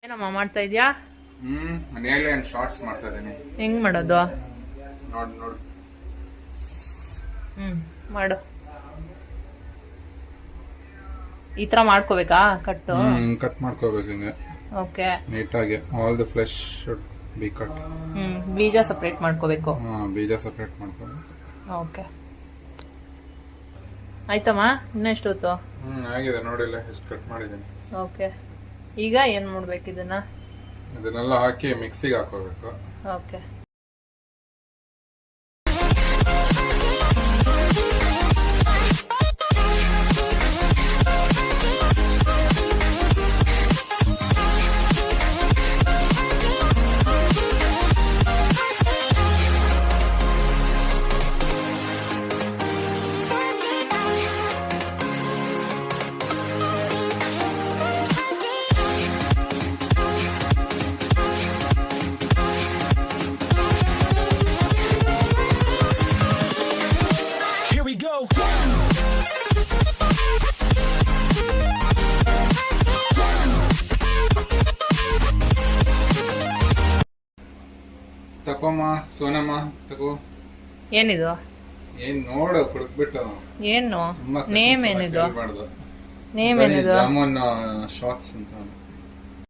ಏನಮ್ಮ ಮಾಡ್ತಾ ಇದ್ಯಾ? ನೇಲ್ ಅಂಡ್ ಶಾರ್ಟ್ಸ್ ಮಾಡ್ತಾ ಇದ್ದೀನಿ. ಹೆಂಗ್ ಮಾಡೋದು? ನೋಡು ಮಾಡು. ಈ ತರ ಮಾಡ್ಕೋಬೇಕಾ? ಕಟ್ಟು ಕಟ್ ಮಾಡ್ಕೋಬೇಕು ಹಿಂಗೆ. ಓಕೆ, ನೀಟಾಗಿ all the flesh should be cut. ಬೀಜ ಸಪ್ರೇಟ್ ಮಾಡ್ಕೋಬೇಕು. ಬೀಜ ಸಪ್ರೇಟ್ ಮಾಡ್ಕೋಬೇಕು. ಓಕೆ, ಆಯ್ತಮ್ಮ. ಇನ್ನೆಷ್ಟು ಹೊತ್ತು? ಆಗಿದೆ ನೋಡಿಲ್ಲ ಎಷ್ಟು ಕಟ್ ಮಾಡಿದ್ದೀನಿ. ಓಕೆ, ಈಗ ಏನ್ ಮಾಡ್ಬೇಕು ಇದನ್ನೆಲ್ಲ ಹಾಕಿ ಮಿಕ್ಸಿಗೆ ಹಾಕೋಬೇಕು. ಓಕೆ, ತಕೋಮ್ಮ ಸೋನಮ್ಮ ತಗೋ. ಏನಿದು? ಏನ್ ನೋಡು ಕುಡಿದ್ಬಿಟ್ಟು. ಏನು ನೇಮ್ ಏನಿದು? ನೇಮ್ ಏನಿದು? ಜಾಮೂನ್ ಶಾರ್ಟ್ಸ್ ಅಂತ.